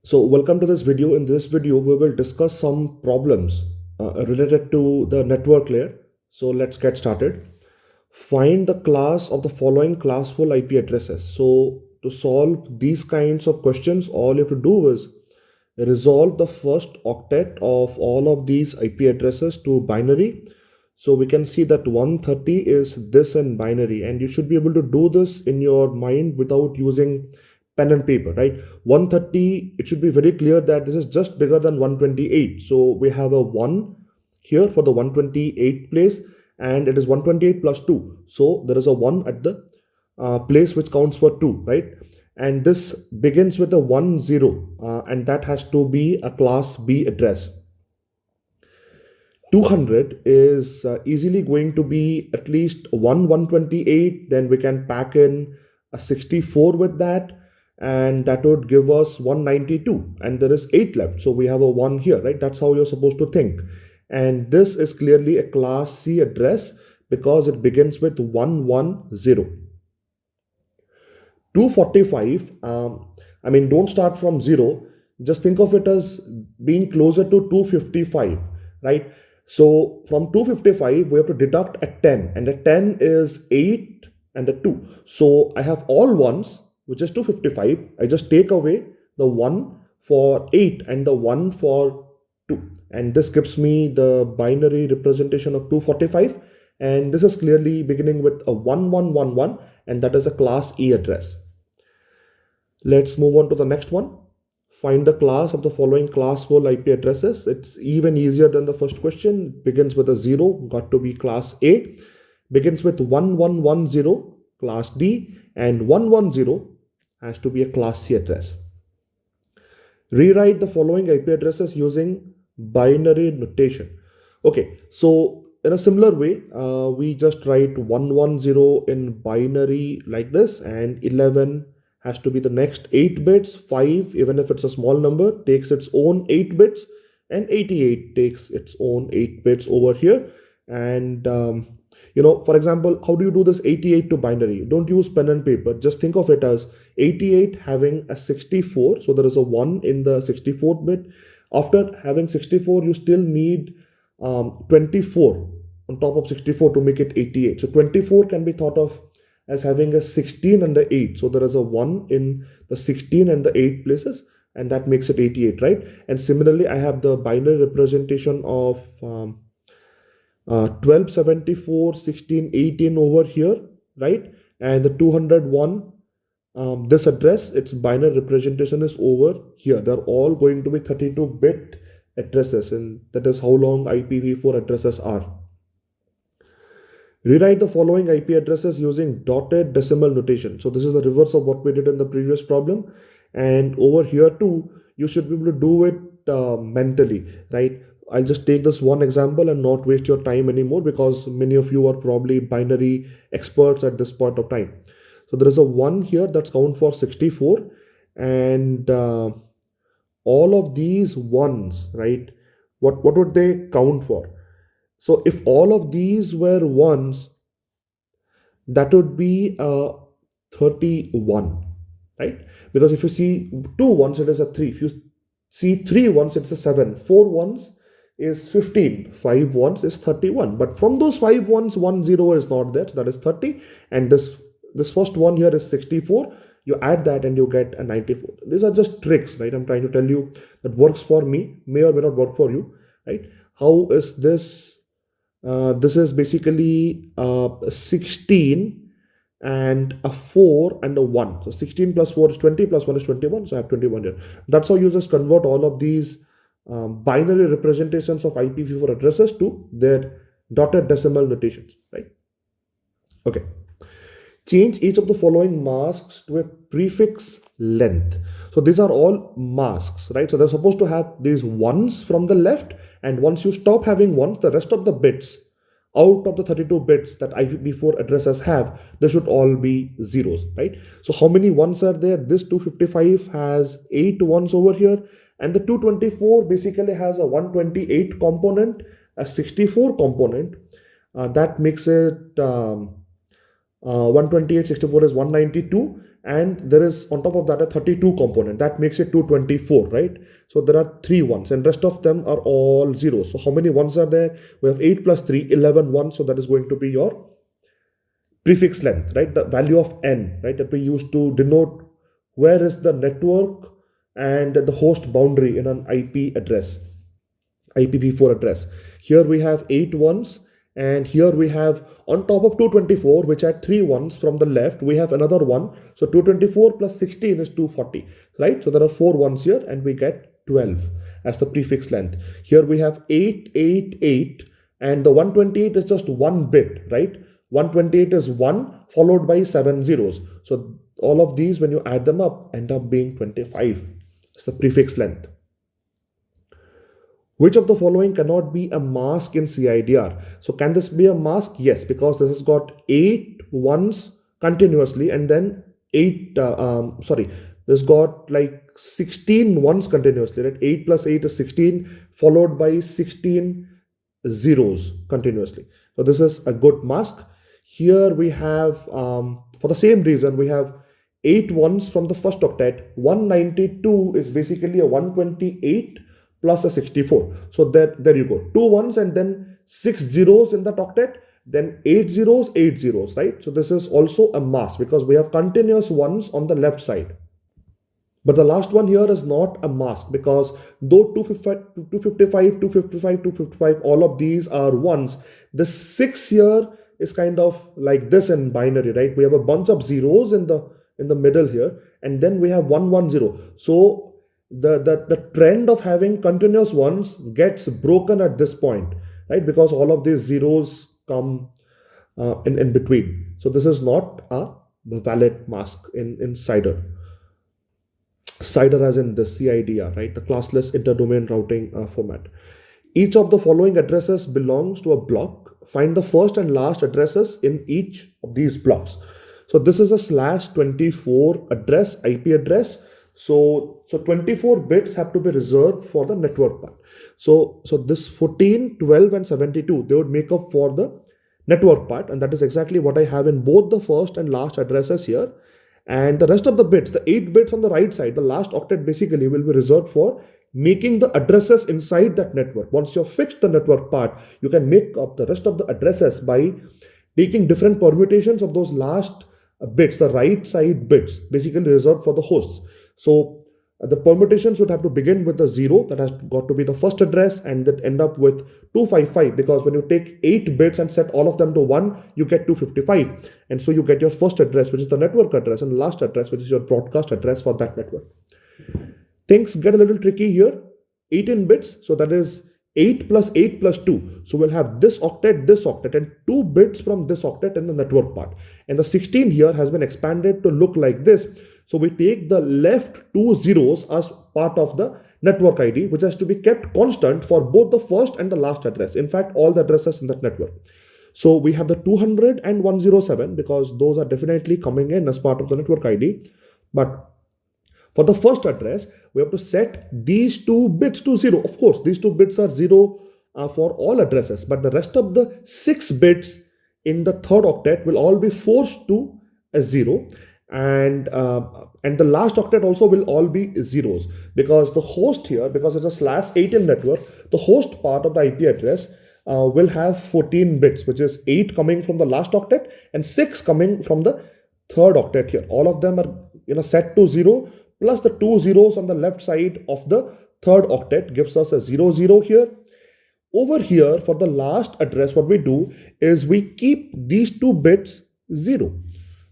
So welcome to this video. In this video, we will discuss some problems related to the network layer. So let's get started. Find the class of the following classful IP addresses. So to solve these kinds of questions, all you have to do is resolve the first octet of all of these IP addresses to binary. So we can see that 130 is this in binary, and you should be able to do this in your mind without using pen and paper, right? 130, it should be very clear that this is just bigger than 128. So we have a 1 here for the 128 place, and it is 128 plus 2. So there is a 1 at the place which counts for 2, right? And this begins with a 1 0, and that has to be a class B address. 200 is easily going to be at least 128. Then we can pack in a 64 with that, and that would give us 192, and there is 8 left, so we have a 1 here, right? That's how you're supposed to think. And this is clearly a class C address because it begins with 110. 245, don't start from 0, just think of it as being closer to 255, right? So from 255 we have to deduct a 10, and the 10 is 8 and a 2. So I have all ones, which is 255. I just take away the 1 for 8 and the 1 for 2, and this gives me the binary representation of 245. And this is clearly beginning with a 1111, and that is a class E address. Let's move on to the next one. Find the class of the following classful IP addresses. It's even easier than the first question. It begins with a 0, got to be class A. Begins with 1110, class D, and 110 has to be a class C address. Rewrite the following IP addresses using binary notation. Okay, so in a similar way, we just write 110 in binary like this, and 11 has to be the next 8 bits. 5, even if it's a small number, takes its own 8 bits, and 88 takes its own 8 bits over here. And for example, how do you do this 88 to binary? Don't use pen and paper. Just think of it as 88 having a 64. So there is a 1 in the 64th bit. After having 64, you still need 24 on top of 64 to make it 88. So 24 can be thought of as having a 16 and the 8. So there is a 1 in the 16 and the 8 places, and that makes it 88, right? And similarly, I have the binary representation of 12, 74, 16, 18 over here, right? And the 201, this address, its binary representation is over here. They're all going to be 32-bit addresses, and that is how long IPv4 addresses are. Rewrite the following IP addresses using dotted decimal notation. So this is the reverse of what we did in the previous problem. And over here too, you should be able to do it mentally, right? I'll just take this one example and not waste your time anymore, because many of you are probably binary experts at this point of time. So there is a 1 here that's count for 64, and all of these ones, right? What would they count for? So if all of these were ones, that would be 31, right? Because if you see 2 ones, it is a 3. If you see 3 ones, it's a 7. 4 ones is 15. 5 ones is 31. But from those 5 ones, 1 0 is not there. So that is 30. And this first one here is 64. You add that and you get a 94. These are just tricks, right? I'm trying to tell you that works for me, may or may not work for you, right? How is this? This is basically 16 and a 4 and a 1. So 16 plus 4 is 20, plus 1 is 21. So I have 21 here. That's how you just convert all of these binary representations of IPv4 addresses to their dotted decimal notations, right? Okay. Change each of the following masks to a prefix length. So these are all masks, right? So they're supposed to have these ones from the left, and once you stop having ones, the rest of the bits out of the 32 bits that IPv4 addresses have, they should all be zeros, right? So how many ones are there? This 255 has 8 ones over here, and the 224 basically has a 128 component, a 64 component. That makes it 128, 64 is 192, and there is on top of that a 32 component. That makes it 224, right? So there are 3 ones and rest of them are all zeros. So how many ones are there? We have 8 plus 3, 11 ones. So that is going to be your prefix length, right? The value of n, right? That we use to denote where is the network and the host boundary in an IP address, IPv4 address. Here we have 8 ones, and here we have on top of 224, which had 3 ones from the left, we have another one. So 224 plus 16 is 240, right? So there are 4 ones here, and we get 12 as the prefix length. Here we have 888, and the 128 is just one bit, right? 128 is 1 followed by 7 zeros. So all of these, when you add them up, end up being 25. It's the prefix length. Which of the following cannot be a mask in CIDR? So can this be a mask? Yes, because this has got 8 ones continuously, and then this got like 16 ones continuously, right? 8 plus 8 is 16, followed by 16 zeros continuously. So this is a good mask. Here we have, for the same reason, we have 8 ones from the first octet. 192 is basically a 128 plus a 64. So there you go. 2 ones and then 6 zeros in that octet, then 8 zeros, 8 zeros, right? So this is also a mask because we have continuous ones on the left side. But the last one here is not a mask because though 255, all of these are ones, the 6 here is kind of like this in binary, right? We have a bunch of zeros in the middle here, and then we have 110. So the trend of having continuous ones gets broken at this point, right? Because all of these zeros come in between. So this is not a valid mask in CIDR. CIDR as in the CIDR, right? The classless interdomain routing format. Each of the following addresses belongs to a block. Find the first and last addresses in each of these blocks. So this is a /24 address, IP address. So 24 bits have to be reserved for the network part. So this 14, 12, and 72, they would make up for the network part, and that is exactly what I have in both the first and last addresses here. And the rest of the bits, the 8 bits on the right side, the last octet basically will be reserved for making the addresses inside that network. Once you've fixed the network part, you can make up the rest of the addresses by taking different permutations of those last bits, the right side bits, basically reserved for the hosts. So the permutations would have to begin with the 0, that has got to be the first address, and that end up with 255, because when you take 8 bits and set all of them to 1, you get 255. And so you get your first address, which is the network address, and last address, which is your broadcast address for that network. Things get a little tricky here. 18 bits, so that is 8 plus 8 plus 2. So we'll have this octet, and 2 bits from this octet in the network part. And the 16 here has been expanded to look like this. So we take the left 2 zeros as part of the network ID, which has to be kept constant for both the first and the last address. In fact, all the addresses in that network. So we have the 200 and 107 because those are definitely coming in as part of the network ID. But for the first address, we have to set these 2 bits to 0. Of course, these 2 bits are 0 for all addresses, but the rest of the 6 bits in the third octet will all be forced to a 0. And the last octet also will all be zeros, because the host here, because it's a /18 network, the host part of the IP address will have 14 bits, which is 8 coming from the last octet and 6 coming from the third octet here. All of them are set to 0, plus the 2 zeros on the left side of the third octet gives us a 0, 0 here. Over here, for the last address, what we do is we keep these 2 bits 0.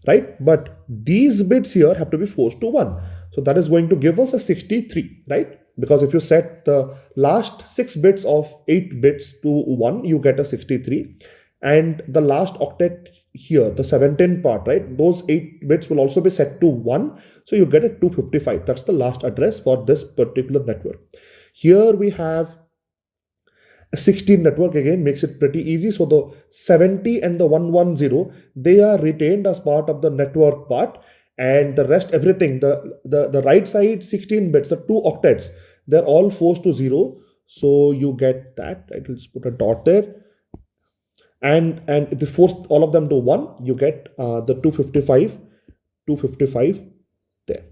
Right? But these bits here have to be forced to 1. So that is going to give us a 63, right? Because if you set the last 6 bits of 8 bits to 1, you get a 63. And the last octet here, the 17 part, right? Those 8 bits will also be set to 1. So you get a 255. That's the last address for this particular network. Here we have a 16 network, again makes it pretty easy. So the 70 and the 110, they are retained as part of the network part, and the rest, everything, the right side 16 bits, the 2 octets, they're all forced to 0. So you get that, right? Let's put a dot there. And if you force all of them to 1, you get the 255 255 there,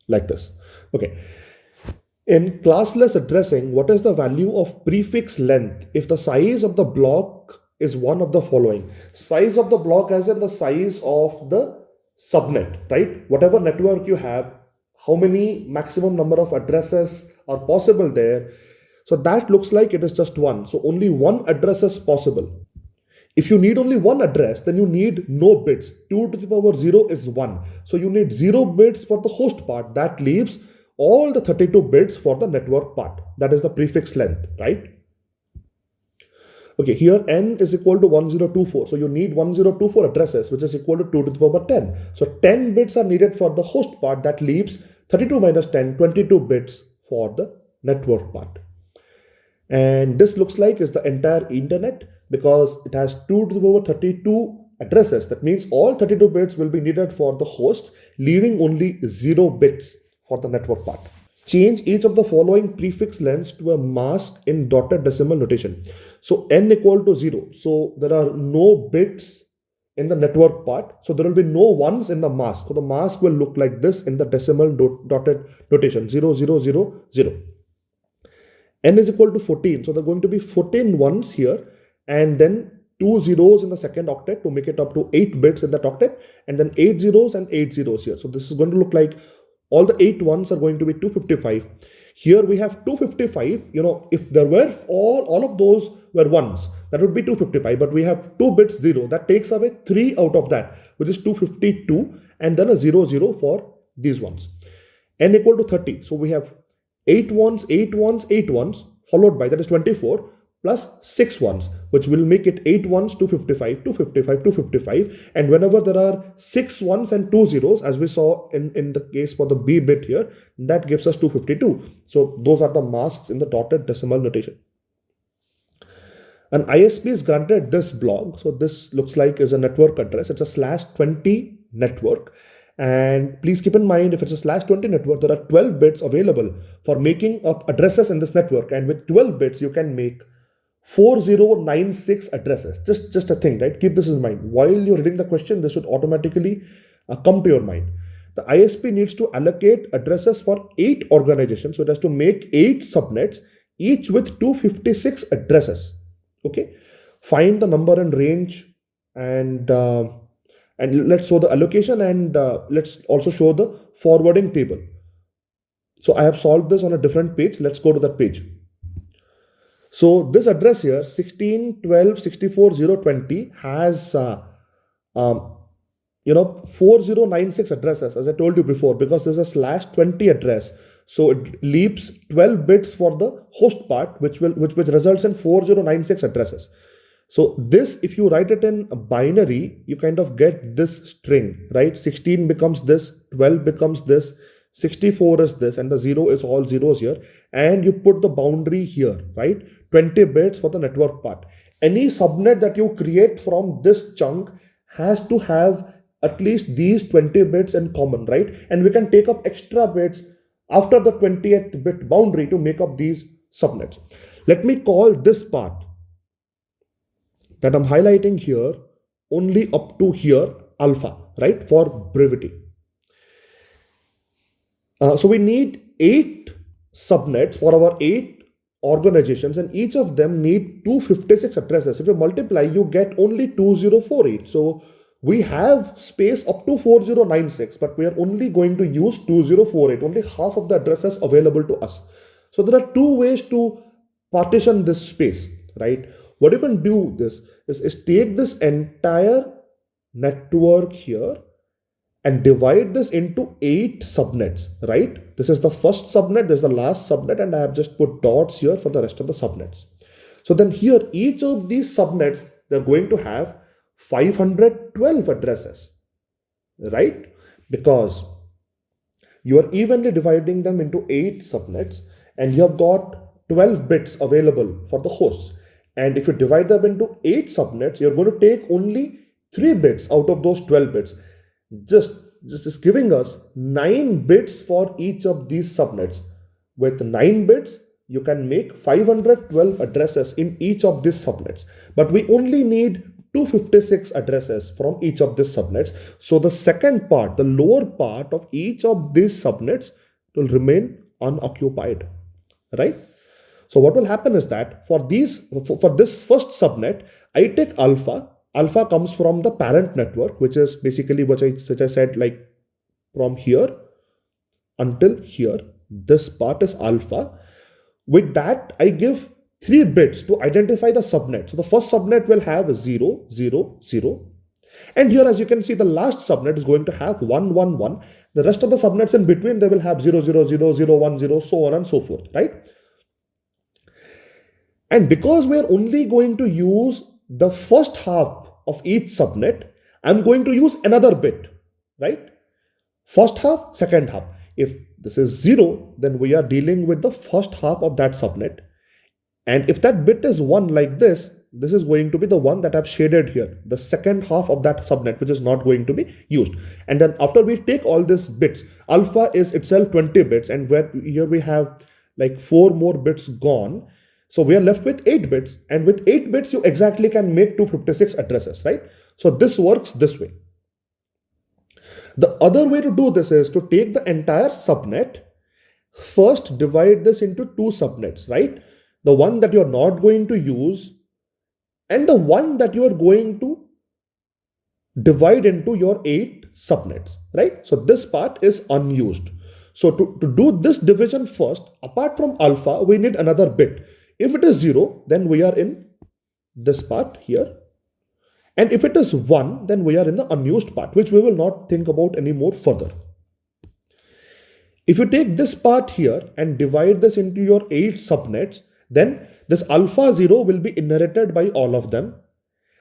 like this. Okay. In classless addressing, what is the value of prefix length if the size of the block is one of the following? Size of the block as in the size of the subnet, right? Whatever network you have, how many maximum number of addresses are possible there. So that looks like it is just one. So only one address is possible. If you need only one address, then you need no bits. 2 to the power 0 is 1. So you need 0 bits for the host part. That leaves all the 32 bits for the network part. That is the prefix length, right? Okay, here n is equal to 1024. So you need 1024 addresses, which is equal to 2 to the power 10. So 10 bits are needed for the host part. That leaves 32 minus 10, 22 bits for the network part. And this looks like is the entire internet because it has 2 to the power 32 addresses. That means all 32 bits will be needed for the host, leaving only 0 bits for the network part. Change each of the following prefix lengths to a mask in dotted decimal notation. So n equal to 0. So there are no bits in the network part. So there will be no ones in the mask. So the mask will look like this in the decimal dotted notation 0, 0, 0, 0. N is equal to 14. So there are going to be 14 ones here and then 2 zeros in the second octet to make it up to 8 bits in that octet, and then 8 zeros and 8 zeros here. So this is going to look like all the 8 ones are going to be 255. Here we have 255. If there were all of those were ones, that would be 255, but we have 2 bits 0. That takes away 3 out of that, which is 252, and then a 0, 0 for these ones. N equal to 30. So we have 8 ones, 8 ones, 8 ones, followed by, that is 24, plus 6 ones, which will make it 8 ones, 255, 255, 255. And whenever there are 6 ones and 2 zeros, as we saw in the case for the B bit here, that gives us 252. So those are the masks in the dotted decimal notation. An ISP is granted this block. So this looks like is a network address. It's a /20 network. And please keep in mind, if it's a /20 network, there are 12 bits available for making up addresses in this network. And with 12 bits, you can make 4096 addresses. Just a thing, right? Keep this in mind. While you're reading the question, this should automatically come to your mind. The ISP needs to allocate addresses for 8 organizations. So it has to make 8 subnets, each with 256 addresses. Okay. Find the number and range, and let's show the allocation, and let's also show the forwarding table. So I have solved this on a different page. Let's go to that page. So this address here, 16, 12, 64, 020 has 4096 addresses, as I told you before, because there's a /20 address. So it leaves 12 bits for the host part, which results in 4096 addresses. So this, if you write it in a binary, you kind of get this string, right? 16 becomes this, 12 becomes this, 64 is this, and the 0 is all zeros here. And you put the boundary here, right? 20 bits for the network part. Any subnet that you create from this chunk has to have at least these 20 bits in common, right? And we can take up extra bits after the 20th bit boundary to make up these subnets. Let me call this part that I'm highlighting here only up to here alpha, right? For brevity. So we need 8 subnets for our 8 organizations, and each of them need 256 addresses. If you multiply, you get only 2048. So we have space up to 4096, but we are only going to use 2048, only half of the addresses available to us. So there are 2 ways to partition this space, right? What you can do is take this entire network here and divide this into 8 subnets, right? This is the first subnet, this is the last subnet, and I have just put dots here for the rest of the subnets. So then here, each of these subnets, they're going to have 512 addresses, right? Because you are evenly dividing them into 8 subnets, and you have got 12 bits available for the hosts. And if you divide them into 8 subnets, you're going to take only 3 bits out of those 12 bits. Just giving us 9 bits for each of these subnets. With 9 bits, you can make 512 addresses in each of these subnets. But we only need 256 addresses from each of these subnets. So the second part, the lower part of each of these subnets will remain unoccupied, right? So what will happen is that for this first subnet, I take alpha. Alpha comes from the parent network, which is basically which I said, like from here until here. This part is alpha. With that, I give 3 bits to identify the subnet. So the first subnet will have 0, 0, 0. And here, as you can see, the last subnet is going to have 1, 1, 1. The rest of the subnets in between, they will have 0, 0, 0, 0, 1, 0, so on and so forth, right? And because we are only going to use the first half of each subnet, I'm going to use another bit, right? First half, second half. If this is 0, then we are dealing with the first half of that subnet. And if that bit is 1 like this is going to be the one that I've shaded here, the second half of that subnet, which is not going to be used. And then after we take all these bits, alpha is itself 20 bits, and where here we have like 4 more bits gone. So we are left with 8 bits, and with 8 bits, you exactly can make 256 addresses, right? So this works this way. The other way to do this is to take the entire subnet, first divide this into 2 subnets, right? The one that you're not going to use and the one that you are going to divide into your 8 subnets, right? So this part is unused. So to do this division first, apart from alpha, we need another bit. If it is 0, then we are in this part here. And if it is 1, then we are in the unused part, which we will not think about anymore further. If you take this part here and divide this into your 8 subnets, then this alpha 0 will be inherited by all of them.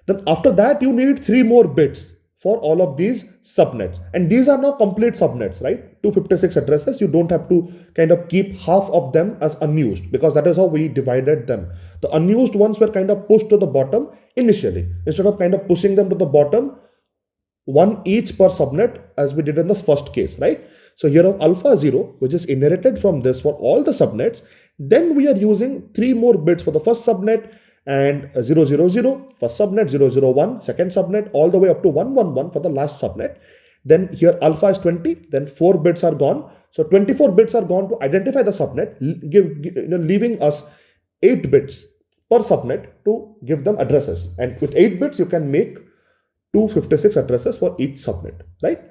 Then after that, you need 3 more bits for all of these subnets. And these are now complete subnets, right? 256 addresses. You don't have to kind of keep half of them as unused, because that is how we divided them. The unused ones were kind of pushed to the bottom initially, instead of kind of pushing them to the bottom, 1 each per subnet, as we did in the first case, right? So here of alpha 0, which is inherited from this for all the subnets. Then we are using 3 more bits for the first subnet, and 0, 0, 0, first subnet, 0, 0, 1, second subnet, all the way up to 1, 1, 1 for the last subnet. Then here alpha is 20, then 4 bits are gone. So 24 bits are gone to identify the subnet, leaving us 8 bits per subnet to give them addresses. And with 8 bits, you can make 256 addresses for each subnet, right?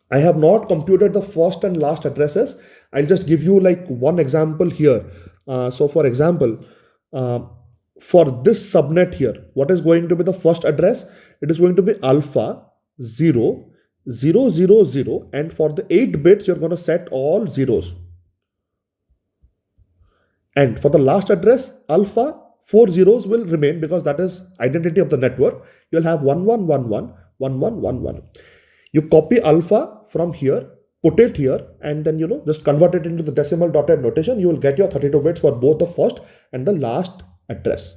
I have not computed the first and last addresses. I'll just give you like one example here. So for example, for this subnet here, what is going to be the first address? It is going to be alpha 0, 0, 0, 0. And for the 8 bits, you're going to set all zeros. And for the last address, alpha, 4 zeros will remain, because that is identity of the network. You'll have 1, 1, 1, 1, 1, 1, 1, 1. You copy alpha from here, put it here, and then, just convert it into the decimal dotted notation. You will get your 32 bits for both the first and the last address.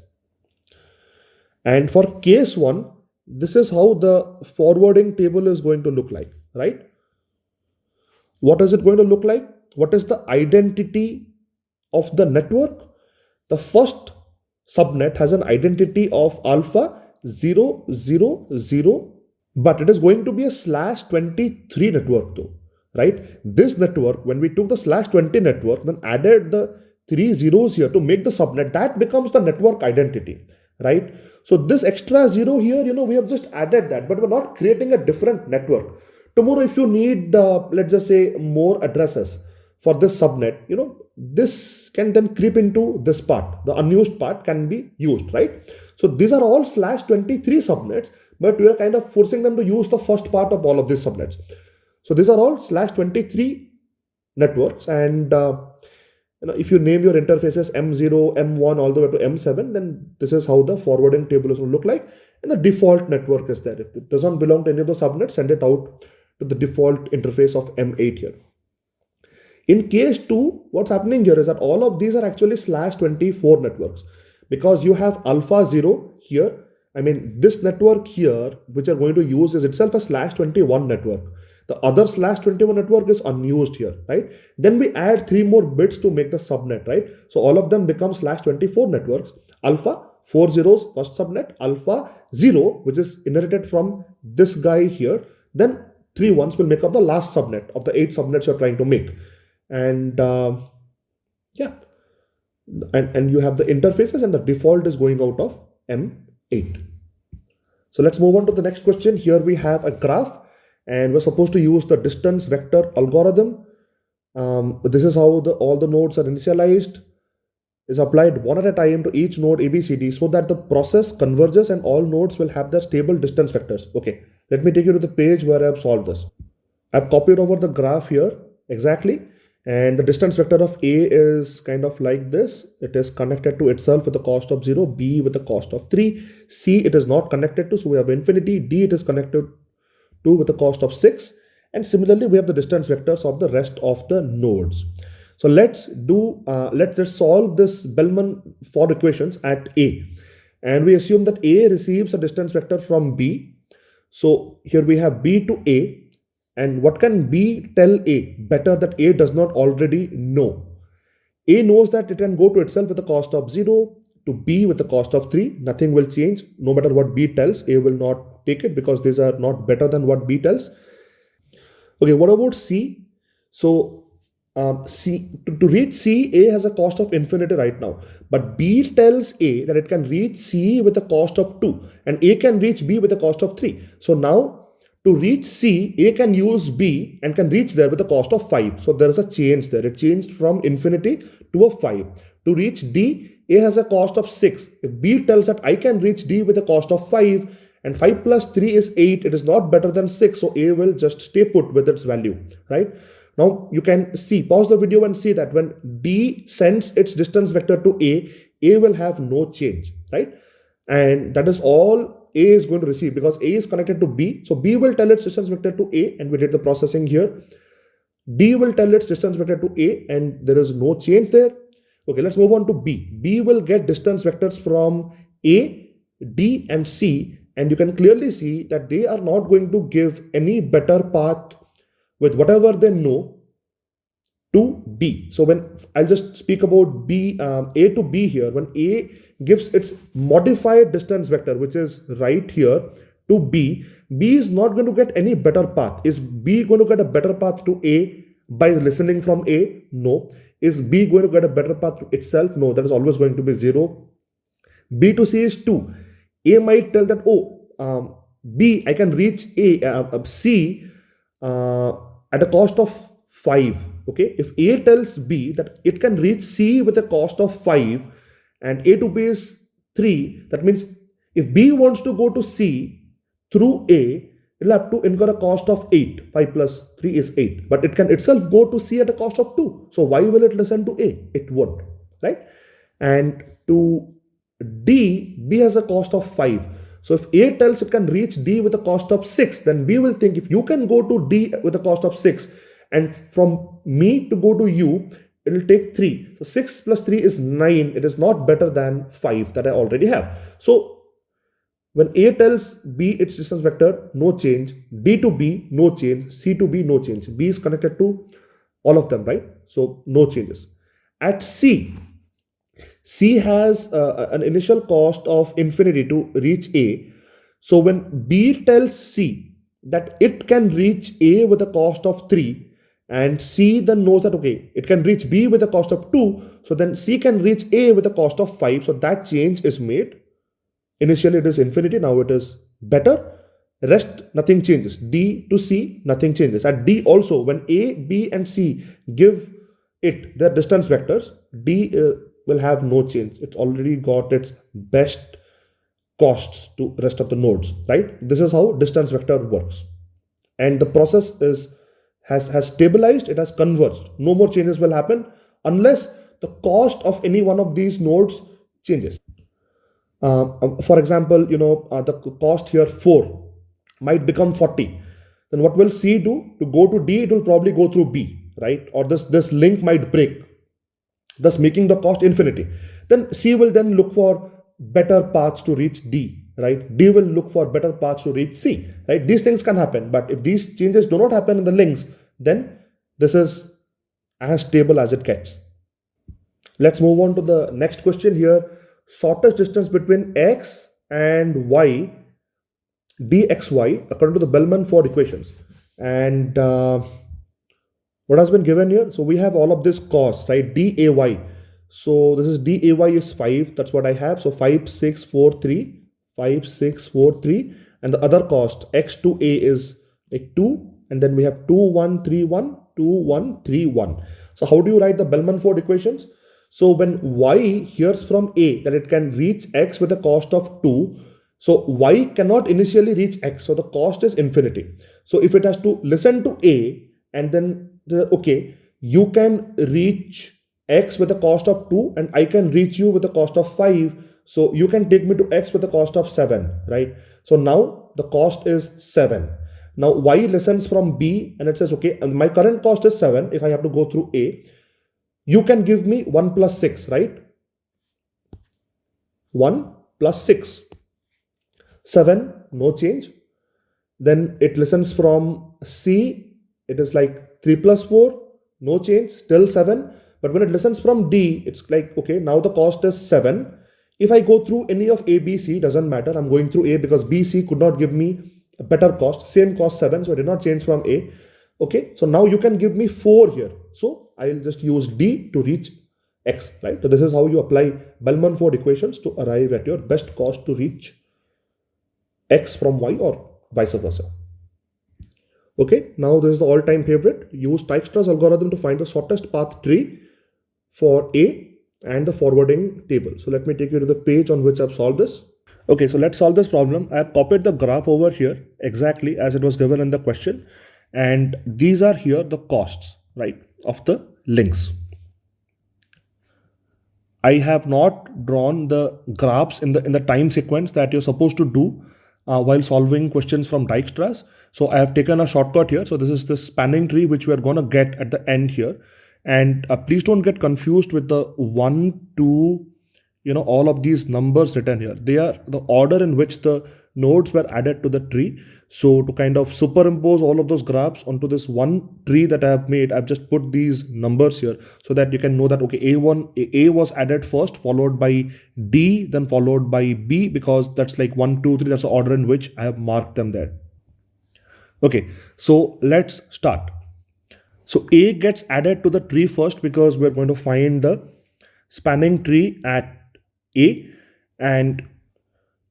And for case 1, this is how the forwarding table is going to look like, right? What is it going to look like? What is the identity of the network? The first subnet has an identity of alpha 0, 0, 0, but it is going to be a /23 network though, right? This network, when we took the /20 network, then added the 3 zeros here to make the subnet, that becomes the network identity, right? So this extra 0 here, we have just added that, but we're not creating a different network. Tomorrow, if you need, let's just say, more addresses for this subnet, this can then creep into this part. The unused part can be used, right? So these are all /23 subnets, but we are kind of forcing them to use the first part of all of these subnets. So these are all /23 networks, and if you name your interfaces M0, M1 all the way to M7, then this is how the forwarding table is going to look like. And the default network is there. If it doesn't belong to any of the subnets, send it out to the default interface of M8 here. In case 2, what's happening here is that all of these are actually /24 networks, because you have alpha 0 here. I mean, this network here, which you're going to use, is itself a /21 network. The other /21 network is unused here, right? Then we add 3 more bits to make the subnet, right? So all of them become /24 networks. Alpha 4 zeros, first subnet, alpha 0, which is inherited from this guy here, then 3 ones will make up the last subnet of the 8 subnets you're trying to make. And yeah, and you have the interfaces, and the default is going out of M8. So let's move on to the next question. Here we have a graph, and we're supposed to use the distance vector algorithm. This is how all the nodes are initialized, is applied one at a time to each node ABCD so that the process converges and all nodes will have their stable distance vectors. Okay, let me take you to the page where I've solved this. I've copied over the graph here exactly, and the distance vector of A is kind of like this. It is connected to itself with the cost of 0, B with the cost of 3, C it is not connected to, so we have infinity, D it is connected to with the cost of 6, and similarly we have the distance vectors of the rest of the nodes. So let's just solve this Bellman for equations at A, and we assume that A receives a distance vector from B. So here we have B to A, and what can B tell A better that A does not already know? A knows that it can go to itself with the cost of 0, to B with the cost of 3. Nothing will change. No matter what B tells, A will not take it because these are not better than what B tells. Okay, what about C? So to reach C, A has a cost of infinity right now, but B tells A that it can reach C with a cost of 2, and A can reach B with a cost of 3. So now to reach C, A can use B and can reach there with a cost of 5. So there is a change there. It changed from infinity to a 5. To reach D, A has a cost of 6. If B tells that I can reach D with a cost of 5, and 5 plus 3 is 8, it is not better than 6. So A will just stay put with its value, right? Now you can see, pause the video and see that when D sends its distance vector to A will have no change, right? And that is all A is going to receive because A is connected to B. So B will tell its distance vector to A, and we did the processing here. D will tell its distance vector to A, and there is no change there. Okay, let's move on to B. B will get distance vectors from A, D, and C, and you can clearly see that they are not going to give any better path with whatever they know to B. So when I'll just speak about B, A to B here, when A gives its modified distance vector, which is right here, to B, B is not going to get any better path. Is B going to get a better path to A by listening from A? No. Is B going to get a better path to itself? No, that is always going to be 0. B to C is 2. A might tell that, oh, B, I can reach C at a cost of 5. Okay, if A tells B that it can reach C with a cost of 5 and A to B is 3, that means if B wants to go to C through A, it will have to incur a cost of 8. 5 plus 3 is 8. But it can itself go to C at a cost of 2. So why will it listen to A? It won't, right? And to D, B has a cost of 5. So if A tells it can reach D with a cost of 6, then B will think if you can go to D with a cost of 6, and from me to go to you, it will take 3. So 6 plus 3 is 9. It is not better than 5 that I already have. So when A tells B its distance vector, no change. D to B, no change. C to B, no change. B is connected to all of them, right? So no changes. At C, C has an initial cost of infinity to reach A. So when B tells C that it can reach A with a cost of 3, and C then knows that, okay, it can reach B with a cost of 2, so then C can reach A with a cost of 5. So that change is made. Initially it is infinity, now it is better. Rest, nothing changes. D to C, nothing changes. At D also, when A, B, and C give it their distance vectors, D will have no change. It's already got its best costs to rest of the nodes, right? This is how distance vector works. And the process has stabilized, it has converged. No more changes will happen unless the cost of any one of these nodes changes. For example, the cost here 4 might become 40. Then what will C do? To go to D, it will probably go through B, right? Or this link might break, thus making the cost infinity. Then C will then look for better paths to reach D, right? D will look for better paths to reach C, right? These things can happen, but if these changes do not happen in the links, then this is as stable as it gets. Let's move on to the next question here. shortest distance between x and y, dxy, according to the Bellman-Ford equations. And what has been given here? So we have all of this cost, right? DAY. So this is DAY is 5. That's what I have. So 5643, 5643. And the other cost, X to A, is like 2. And then we have 2131, 2131. So how do you write the Bellman-Ford equations? So when Y hears from A that it can reach X with a cost of 2, so Y cannot initially reach X. So the cost is infinity. So if it has to listen to A, and then okay, you can reach X with a cost of 2 and I can reach you with a cost of 5. So you can take me to X with a cost of 7, right? So now the cost is 7. Now Y listens from B and it says, okay, and my current cost is 7 if I have to go through A. You can give me 1 plus 6, right? 1 plus 6. 7, no change. Then it listens from C. It is like 3 plus 4, no change, still 7. But when it listens from D, it's like, okay, now the cost is 7. If I go through any of A, B, C, doesn't matter. I'm going through A because B, C could not give me a better cost. Same cost 7, so I did not change from A. Okay, so now you can give me 4 here. So I'll just use D to reach X, right? So this is how you apply Bellman-Ford equations to arrive at your best cost to reach X from Y or vice versa. Okay, now this is the all-time favorite. Use Dijkstra's algorithm to find the shortest path tree for A and the forwarding table. So let me take you to the page on which I've solved this. Okay, so let's solve this problem. I have copied the graph over here exactly as it was given in the question. And these are here the costs, right, of the links. I have not drawn the graphs in the time sequence that you're supposed to do while solving questions from Dijkstra's. So I have taken a shortcut here. So this is the spanning tree which we are going to get at the end here. And please don't get confused with the 1, 2, all of these numbers written here. They are the order in which the nodes were added to the tree. So to kind of superimpose all of those graphs onto this one tree that I have made, I've just put these numbers here so that you can know that, okay, A was added first, followed by D, then followed by B, because that's like 1, 2, 3. That's the order in which I have marked them there. Okay, so let's start. So A gets added to the tree first because we're going to find the spanning tree at A, and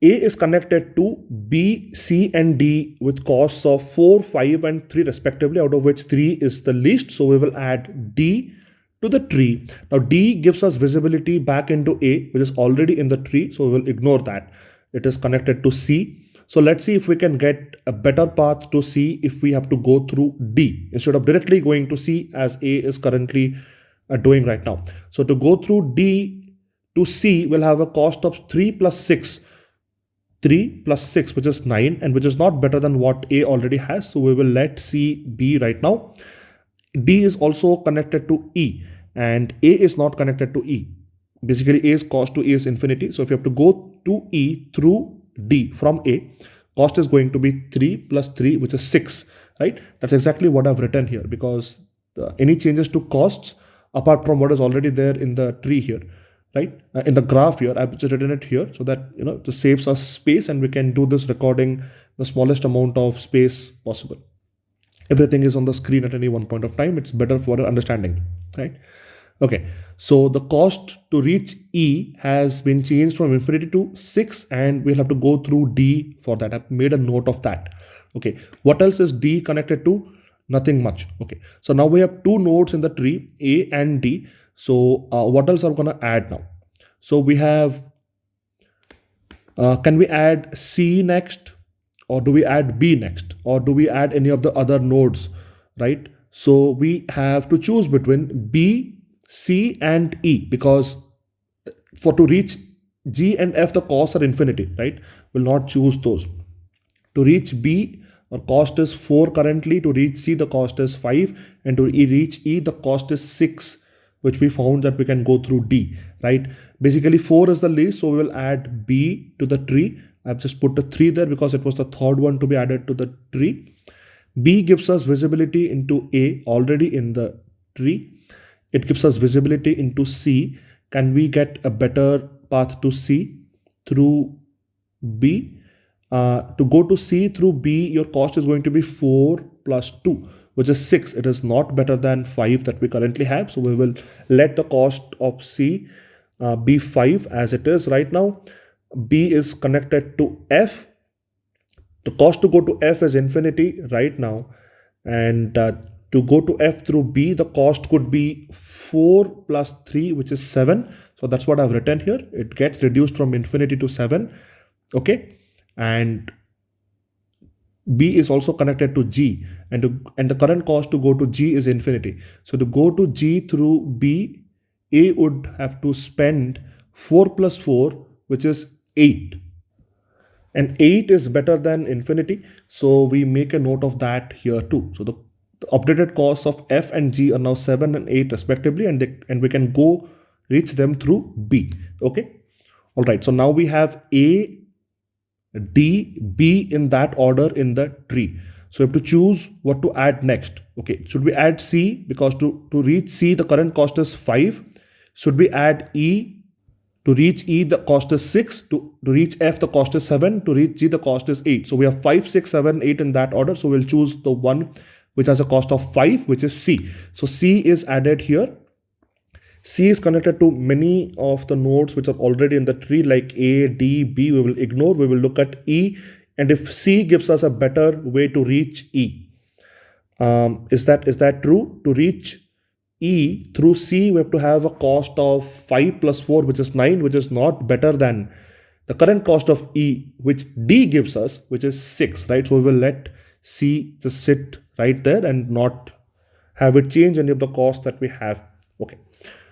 A is connected to B, C, and D with costs of 4, 5, and 3 respectively, out of which 3 is the least. So we will add D to the tree. Now D gives us visibility back into A, which is already in the tree. So we will ignore that. It is connected to C. So let's see if we can get a better path to C if we have to go through D instead of directly going to C as A is currently doing right now. So to go through D to C, we'll have a cost of 3 plus 6. 3 plus 6, which is 9, and which is not better than what A already has. So we will let C be right now. D is also connected to E, and A is not connected to E. Basically, A's cost to A is infinity. So if you have to go to E through D from A, cost is going to be 3 plus 3, which is 6, right? That's exactly what I've written here, because any changes to costs apart from what is already there in the tree here, right? In the graph here, I've just written it here so that, it just saves us space and we can do this recording the smallest amount of space possible. Everything is on the screen at any one point of time. It's better for understanding, right? Okay, so the cost to reach E has been changed from infinity to 6, and we'll have to go through D for that. I've made a note of that. Okay, what else is D connected to? Nothing much. Okay, so now we have 2 nodes in the tree, A and D. So what else are we going to add now? So we have, can we add C next, or do we add B next, or do we add any of the other nodes, right? So we have to choose between B, C, and E, because to reach G and F, the costs are infinity, right? We'll not choose those. To reach B, our cost is 4 currently. To reach C, the cost is 5. And to reach E, the cost is 6, which we found that we can go through D, right? Basically 4 is the least, so we will add B to the tree. I've just put the 3 there because it was the third one to be added to the tree. B gives us visibility into A already in the tree. It gives us visibility into C. Can we get a better path to C through B. To go to C through B, your cost is going to be 4 plus 2, which is 6. It is not better than 5 that we currently have. So we will let the cost of C be 5 as it is right now. B is connected to F. The cost to go to F is infinity right now. And to go to F through B, the cost could be 4 plus 3, which is 7. So that's what I've written here. It gets reduced from infinity to 7. Okay. And B is also connected to G, and the current cost to go to G is infinity. So to go to G through B, A would have to spend 4 plus 4, which is 8. And 8 is better than infinity. So we make a note of that here too. So the updated costs of F and G are now 7 and 8 respectively, and we can go reach them through B. Okay. All right. So now we have A, D, B in that order in the tree. So we have to choose what to add next. Okay, should we add C? Because to reach C, the current cost is 5. Should we add E? To reach E, the cost is 6. To reach F, the cost is 7. To reach G, the cost is 8. So we have 5, 6, 7, 8 in that order. So we'll choose the one which has a cost of 5, which is C. So C is added here. C is connected to many of the nodes which are already in the tree, like A, D, B. We will ignore. We will look at E. And if C gives us a better way to reach E, is that true? To reach E through C, we have to have a cost of 5 plus 4, which is 9, which is not better than the current cost of E, which D gives us, which is 6, right? So we will let C just sit right there and not have it change any of the costs that we have. Okay.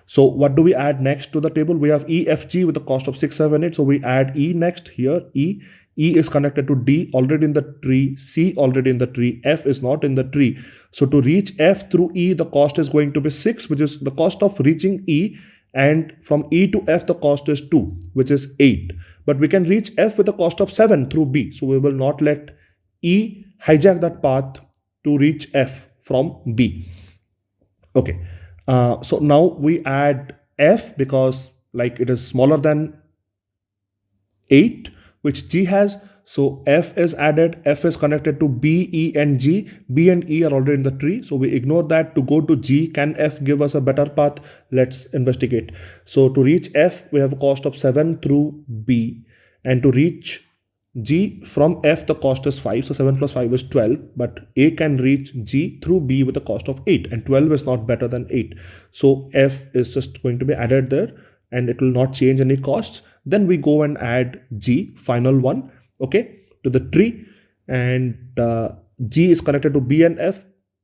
So what do we add next to the table? We have E, F, G with the cost of 6, 7, 8. So we add E next here. E is connected to D already in the tree. C already in the tree. F is not in the tree. So to reach F through E, the cost is going to be 6, which is the cost of reaching E. And from E to F, the cost is 2, which is 8. But we can reach F with a cost of 7 through B. So we will not let E hijack that path to reach F from B. Okay. So now we add F because like it is smaller than 8, which G has. So F is added. F is connected to B, E, and G. B and E are already in the tree. So we ignore that to go to G. Can F give us a better path? Let's investigate. So to reach F, we have a cost of 7 through B. And to reach G from F, the cost is 5. So 7 plus 5 is 12. But A can reach G through B with a cost of 8. And 12 is not better than 8. So F is just going to be added there. And it will not change any costs. Then we go and add G, final one, okay, to the tree. And G is connected to B and F.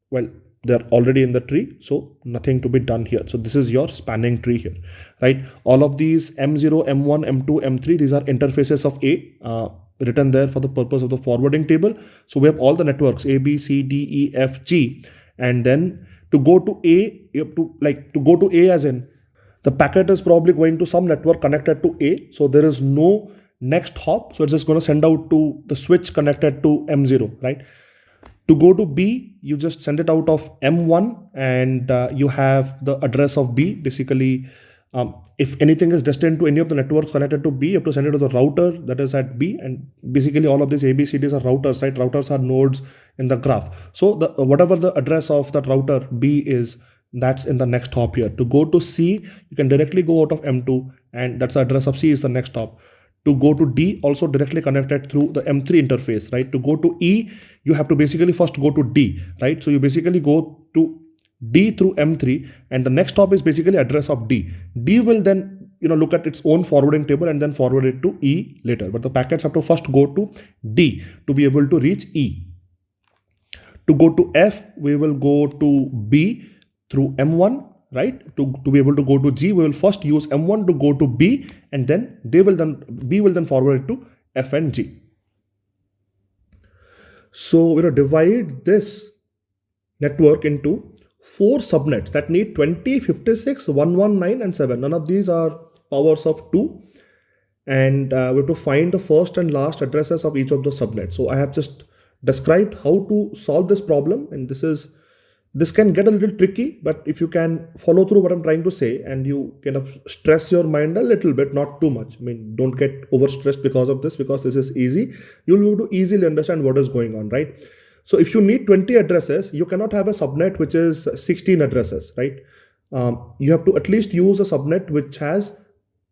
Well, they're already in the tree, so nothing to be done here. So this is your spanning tree here, right? All of these M0, M1, M2, M3, these are interfaces of A, written there for the purpose of the forwarding table. So we have all the networks A, B, C, D, E, F, G. And then to go to A, you have to go to A as in the packet is probably going to some network connected to A. So there is no next hop. So it's just going to send out to the switch connected to M0, right? To go to B, you just send it out of M1 and you have the address of B. Basically, if anything is destined to any of the networks connected to B, you have to send it to the router that is at B. And basically all of these ABCDs are routers, right? Routers are nodes in the graph. So whatever the address of that router B is, that's in the next hop here. To go to C, you can directly go out of M2 and that's the address of C is the next hop. To go to D, also directly connected through the M3 interface, right? To go to E, you have to basically first go to D, right? So you basically go to D through M3 and the next hop is basically address of D. D will then look at its own forwarding table and then forward it to E later. But the packets have to first go to D to be able to reach E. To go to F, we will go to B through M1, right? To be able to go to G, we will first use M1 to go to B and then B will then forward it to F and G. So divide this network into 4 subnets that need 20, 56, 119 and 7. None of these are powers of 2. And we have to find the first and last addresses of each of the subnets. So I have just described how to solve this problem, and this is This can get a little tricky, but if you can follow through what I'm trying to say and you kind of stress your mind a little bit, not too much. I mean, don't get overstressed because of this, because this is easy. You'll be able to easily understand what is going on, right? So if you need 20 addresses, you cannot have a subnet which is 16 addresses, right? You have to at least use a subnet which has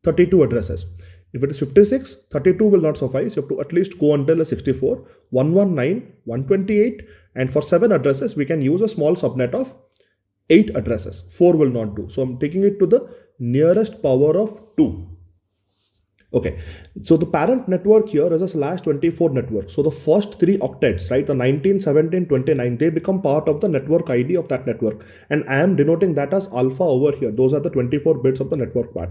32 addresses. If it is 56, 32 will not suffice. You have to at least go until a 64, 119, 128, and for 7 addresses, we can use a small subnet of 8 addresses. 4 will not do. So I'm taking it to the nearest power of 2. Okay, so the parent network here is a /24 network. So the first 3 octets, right, the 19, 17, 29, they become part of the network ID of that network. And I am denoting that as alpha over here. Those are the 24 bits of the network part.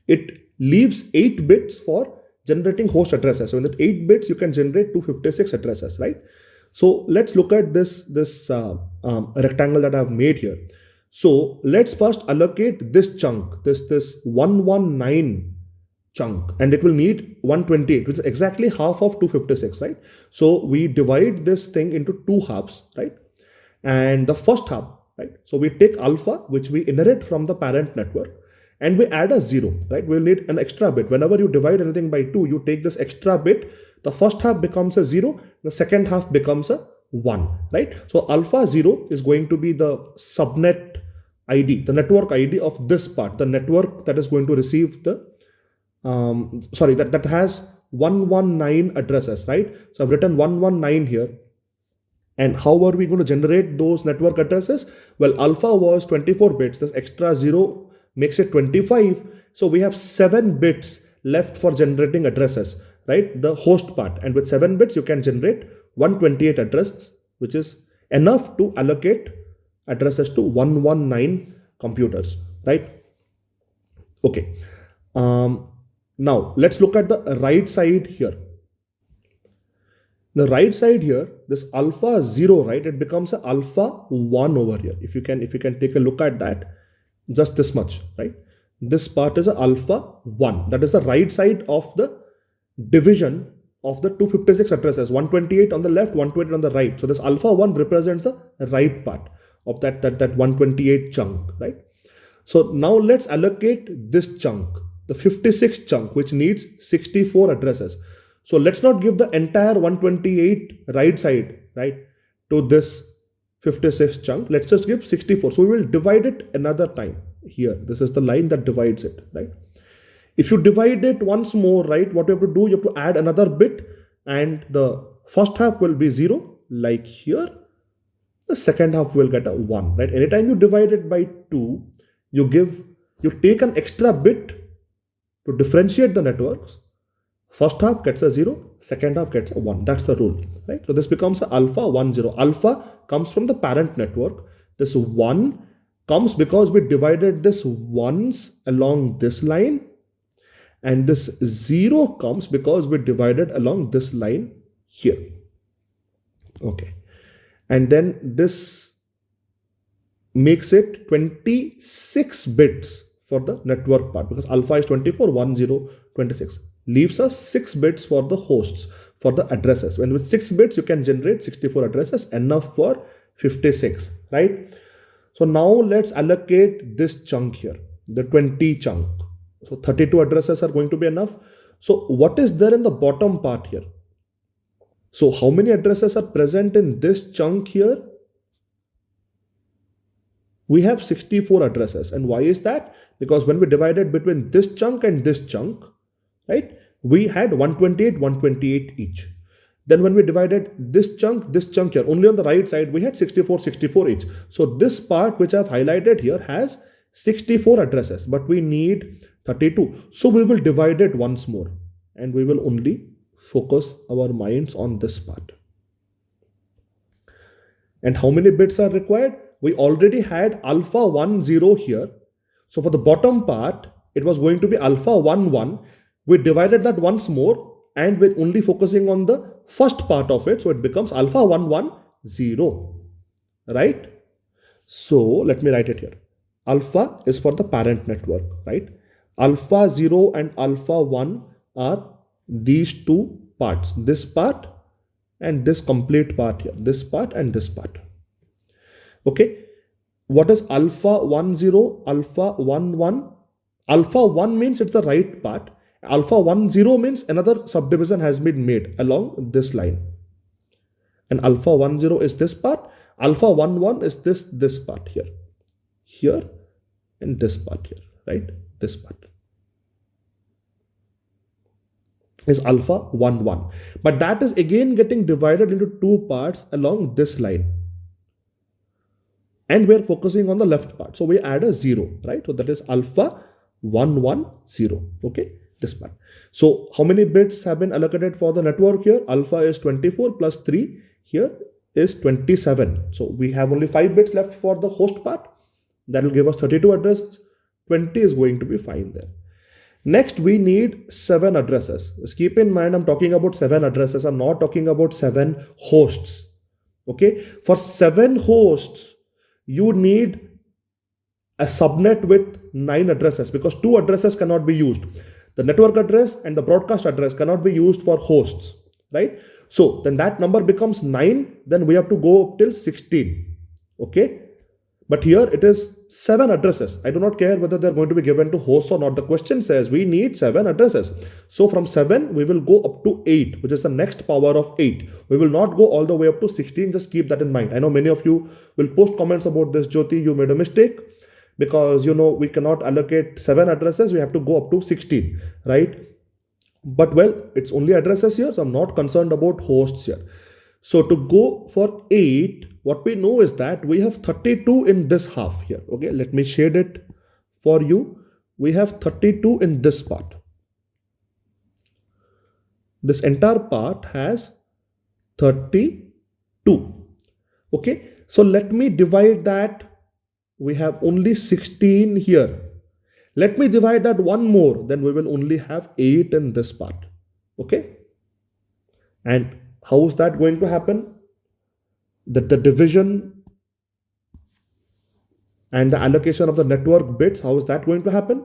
It leaves 8 bits for generating host addresses. So in that 8 bits, you can generate 256 addresses, right? So let's look at this rectangle that I have made here. So let's first allocate this chunk, this 119 chunk, and it will need 128, which is exactly half of 256, right? So we divide this thing into 2 halves, right? And the first half, right? So we take alpha, which we inherit from the parent network, and we add a 0, right? We'll need an extra bit. Whenever you divide anything by 2, you take this extra bit. The first half becomes a 0, the second half becomes a 1, right? So alpha 0 is going to be the subnet ID, the network ID of this part, the network that is going to receive the, that has 119 addresses, right? So I've written 119 here. And how are we going to generate those network addresses? Well, alpha was 24 bits, this extra 0 makes it 25. So we have 7 bits left for generating addresses, right? The host part. And with 7 bits, you can generate 128 addresses, which is enough to allocate addresses to 119 computers, right? Okay. Now let's look at the right side here. The right side here, this alpha 0, right? It becomes a alpha 1 over here. If you can take a look at that, just this much, right? This part is a alpha 1. That is the right side of the division of the 256 addresses, 128 on the left, 128 on the right. So this alpha 1 represents the right part of that 128 chunk, right? So now let's allocate this chunk, the 56 chunk, which needs 64 addresses. So let's not give the entire 128 right side, right, to this 56 chunk. Let's just give 64. So we will divide it another time here. This is the line that divides it, right? If you divide it once more, right, what you have to do, you have to add another bit, and the first half will be 0, like here. The second half will get a 1, right? Anytime you divide it by 2, you take an extra bit to differentiate the networks. First half gets a 0, second half gets a 1. That's the rule, right? So this becomes a alpha 1 0. Alpha comes from the parent network. This 1 comes because we divided this ones along this line, and this 0 comes because we divided along this line here. Okay. And then this makes it 26 bits for the network part, because alpha is 24, 1 0, 26. Leaves us 6 bits for the hosts, for the addresses. And with 6 bits, you can generate 64 addresses, enough for 56, right? So now let's allocate this chunk here, the 20 chunk. So 32 addresses are going to be enough. So what is there in the bottom part here? So how many addresses are present in this chunk here? We have 64 addresses. And why is that? Because when we divided between this chunk and this chunk, right, we had 128, 128 each. Then when we divided this chunk here, only on the right side, we had 64, 64 each. So this part which I've highlighted here has 64 addresses, but we need 32. So we will divide it once more, and we will only focus our minds on this part. And how many bits are required? We already had alpha 1 0 here. So for the bottom part, it was going to be alpha 1 1. We divided that once more, and we're only focusing on the first part of it. So it becomes alpha 1 1 0, right? So let me write it here. Alpha is for the parent network, right? Alpha 0 and alpha 1 are these two parts, this part and this complete part here, this part and this part. Okay. What is alpha 1 0, alpha 1 1? Alpha 1 means it's the right part. Alpha 1 0 means another subdivision has been made along this line. And alpha 1 0 is this part. Alpha 1 1 is this part here. Here and this part here, right? This part is alpha 1 1. But that is again getting divided into two parts along this line. And we're focusing on the left part. So we add a 0, right? So that is alpha 1 1 0. Okay, this part. So how many bits have been allocated for the network here? Alpha is 24 plus 3. Here is 27. So we have only 5 bits left for the host part. That will give us 32 addresses. 20 is going to be fine there. Next, we need 7 addresses. Just keep in mind, I'm talking about 7 addresses. I'm not talking about 7 hosts. Okay, for 7 hosts, you need a subnet with 9 addresses, because 2 addresses cannot be used. The network address and the broadcast address cannot be used for hosts, right? So then that number becomes 9. Then we have to go up till 16. Okay. But here it is 7 addresses. I do not care whether they're going to be given to hosts or not. The question says we need 7 addresses. So from 7, we will go up to 8, which is the next power of 8. We will not go all the way up to 16. Just keep that in mind. I know many of you will post comments about this. Jyoti, you made a mistake, because we cannot allocate 7 addresses. We have to go up to 16, right? But well, it's only addresses here, so I'm not concerned about hosts here. So to go for 8, what we know is that we have 32 in this half here. Okay, let me shade it for you. We have 32 in this part. This entire part has 32. Okay, so let me divide that. We have only 16 here. Let me divide that one more, then we will only have 8 in this part. Okay, and how is that going to happen? That the division and the allocation of the network bits, how is that going to happen?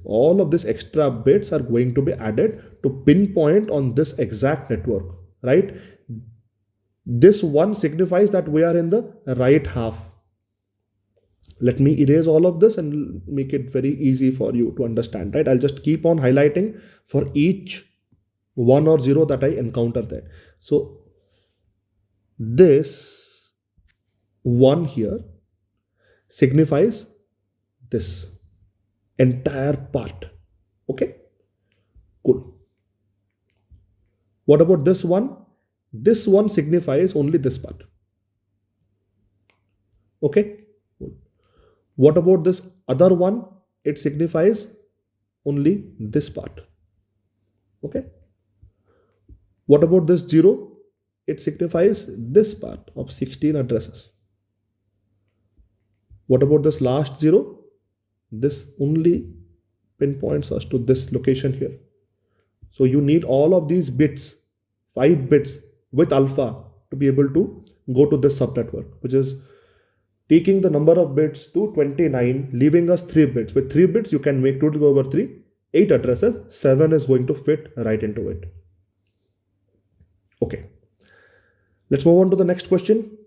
All of these extra bits are going to be added to pinpoint on this exact network, right? This one signifies that we are in the right half. Let me erase all of this and make it very easy for you to understand, right? I'll just keep on highlighting for each 1 or 0 that I encounter there. So this 1 here signifies this entire part. Okay, cool. What about this one? This one signifies only this part. Okay, cool. What about this other one? It signifies only this part. Okay. What about this 0? It signifies this part of 16 addresses. What about this last 0? This only pinpoints us to this location here. So you need all of these bits, 5 bits with alpha, to be able to go to this subnetwork, which is taking the number of bits to 29, leaving us 3 bits. With 3 bits, you can make 2 to the power 3, 8 addresses. 7 is going to fit right into it. Okay. Let's move on to the next question.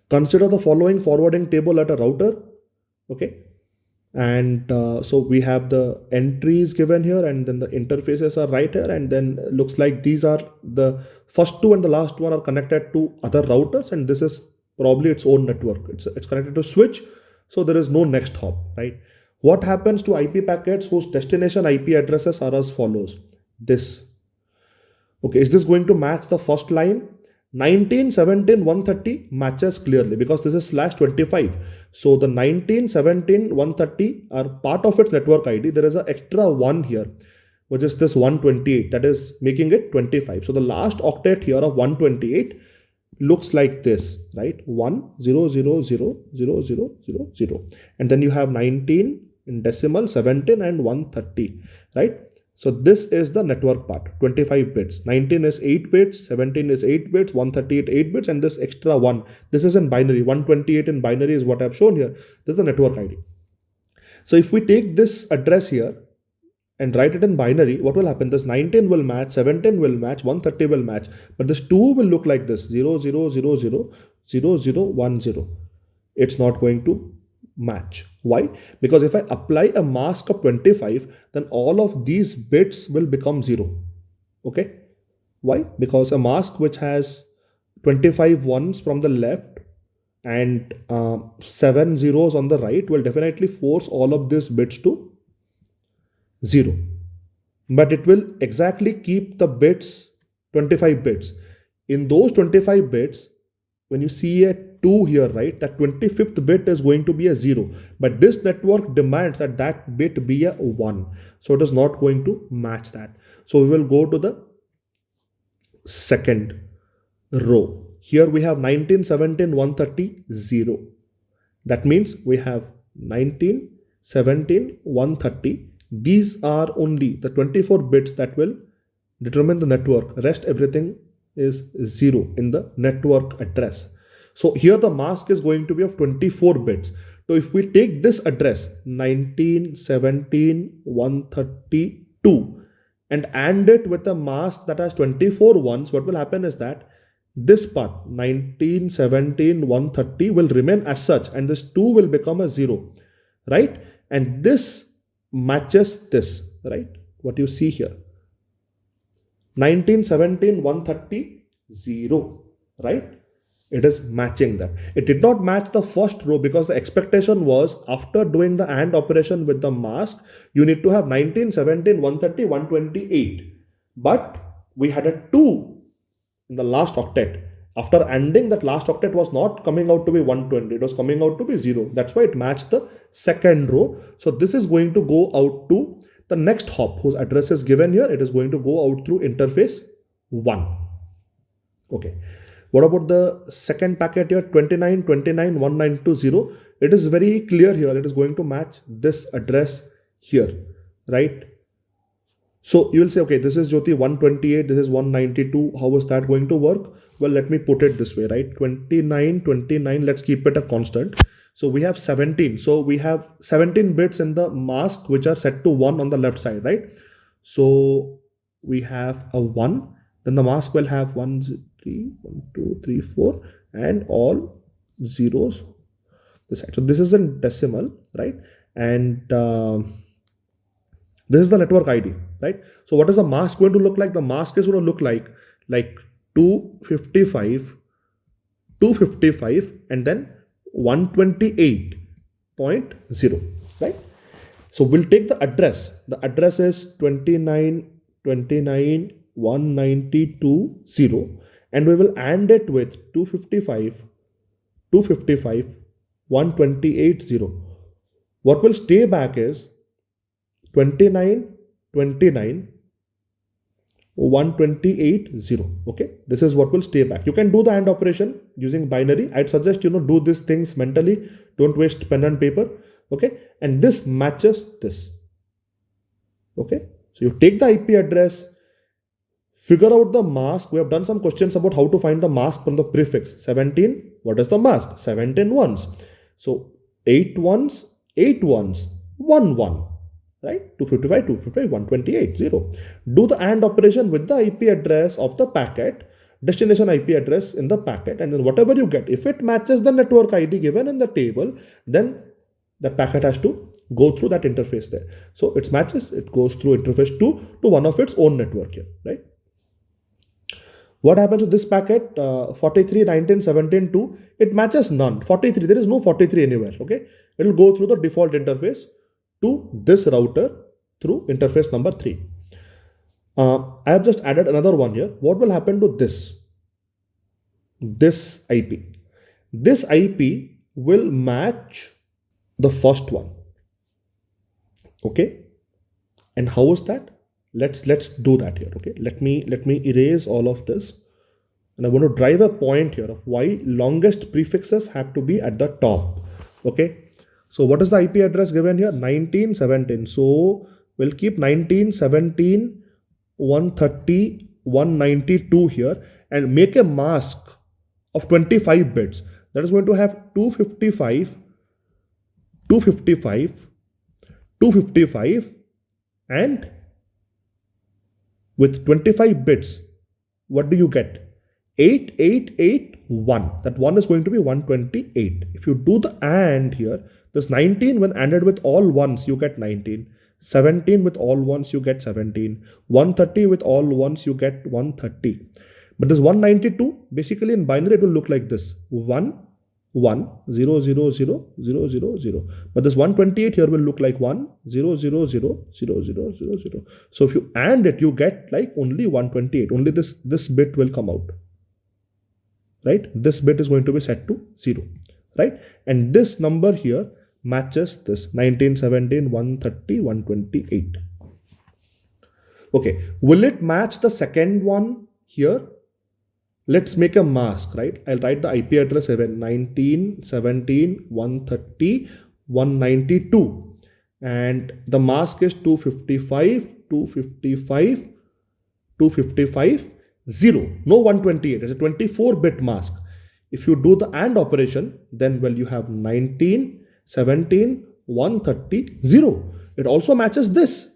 Consider the following forwarding table at a router. Okay. And so we have the entries given here, and then the interfaces are right here, and then looks like these are the first 2 and the last one are connected to other routers, and this is probably its own network. It's connected to switch, so there is no next hop, right? What happens to IP packets whose destination IP addresses are as follows? This. Okay, is this going to match the first line? 19, 17, 130 matches clearly, because this is /25. So the 19, 17, 130 are part of its network ID. There is an extra 1 here, which is this 128, that is making it 25. So the last octet here of 128 looks like this, right? 1 0 0 0 0 0 0 0, and then you have 19 in decimal, 17 and 130, right? So this is the network part, 25 bits. 19 is 8 bits, 17 is 8 bits, 138 8 bits, and this extra 1. This is in binary. 128 in binary is what I've shown here. This is the network ID. So if we take this address here and write it in binary, what will happen? This 19 will match, 17 will match, 130 will match, but this 2 will look like this: 0 0 0 0 0 0 1 0. It's not going to match. Why? Because if I apply a mask of 25, then all of these bits will become 0. Okay? Why? Because a mask which has 25 ones from the left and 7 zeros on the right will definitely force all of these bits to 0. But it will exactly keep the bits 25 bits. In those 25 bits, when you see a 2 here, right, that 25th bit is going to be a 0. But this network demands that that bit be a 1. So it is not going to match that. So we will go to the second row. Here we have 19, 17, 130, 0. That means we have 19, 17, 130. These are only the 24 bits that will determine the network. Rest everything is 0 in the network address. So here the mask is going to be of 24 bits. So if we take this address 19, 17, 132 and AND it with a mask that has 24 ones, what will happen is that this part 19, 17, 130 will remain as such, and this 2 will become a 0, right? And this matches this, right? What you see here 19, 17, 130, 0, right? It is matching that. It did not match the first row because the expectation was after doing the AND operation with the mask, you need to have 19, 17, 130, 128. But we had a 2 in the last octet. After ANDing, that last octet was not coming out to be 120. It was coming out to be 0. That's why it matched the second row. So this is going to go out to the next hop whose address is given here. It is going to go out through interface 1. Okay. What about the second packet here? 29, 29, 1920. It is very clear here. It is going to match this address here, right? So you will say, okay, this is Jyoti 128, this is 192. How is that going to work? Well, let me put it this way, right? 29, 29, let's keep it a constant. So we have 17. So we have 17 bits in the mask which are set to 1 on the left side, right? So we have a 1. Then the mask will have 1, 3, 1, 2, 3, 4, and all zeros this side. So this is in decimal, right? And this is the network ID, right? So what is the mask going to look like? The mask is going to look like 255, 255, and then 128.0, right? So we'll take the address. The address is 29, 29, 192, 0, and we will AND it with 255, 255, 128, 0. What will stay back is 29, 29, 128, 0. Okay, this is what will stay back. You can do the AND operation using binary. I'd suggest do these things mentally. Don't waste pen and paper. Okay, and this matches this. Okay, so you take the IP address, figure out the mask. We have done some questions about how to find the mask from the prefix. 17, what is the mask? 17 ones. So 8 ones, 8 ones, 1 1. Right? 255, 255, 128, 0. Do the AND operation with the IP address of the packet, destination IP address in the packet, and then whatever you get, if it matches the network ID given in the table, then the packet has to go through that interface there. So it matches, it goes through interface 2 to one of its own network here, right? What happens to this packet? 43, 19, 17, 2, it matches none. 43, there is no 43 anywhere, okay? It will go through the default interface to this router through interface number 3. I have just added another one here. What will happen to this IP? This IP will match the first one. Okay, and how is that? Let's do that here. Okay, let me erase all of this, and I want to drive a point here of why longest prefixes have to be at the top. Okay. So what is the IP address given here? 19, 17. So we'll keep 19, 17, 130, 192 here and make a mask of 25 bits. That is going to have 255, 255, 255, and with 25 bits, what do you get? 888, 1. That 1 is going to be 128. If you do the AND here, this 19 when ANDed with all ones, you get 19. 17 with all ones, you get 17. 130 with all ones, you get 130. But this 192, basically in binary, it will look like this. 1, 1, 0, 0, 0, 0, 0, 0. But this 128 here will look like 1, 0, 0, 0, 0, 0, 0, 0. So if you AND it, you get like only 128. Only this bit will come out. Right? This bit is going to be set to 0. Right? And this number here matches this 19, 17, 130, 128. Okay. Will it match the second one here? Let's make a mask, right? I'll write the IP address 19, 17, 130, 192. And the mask is 255, 255, 255, 0. No 128. It's a 24-bit mask. If you do the AND operation, then well, you have 19, 17, 130, 0. It also matches this.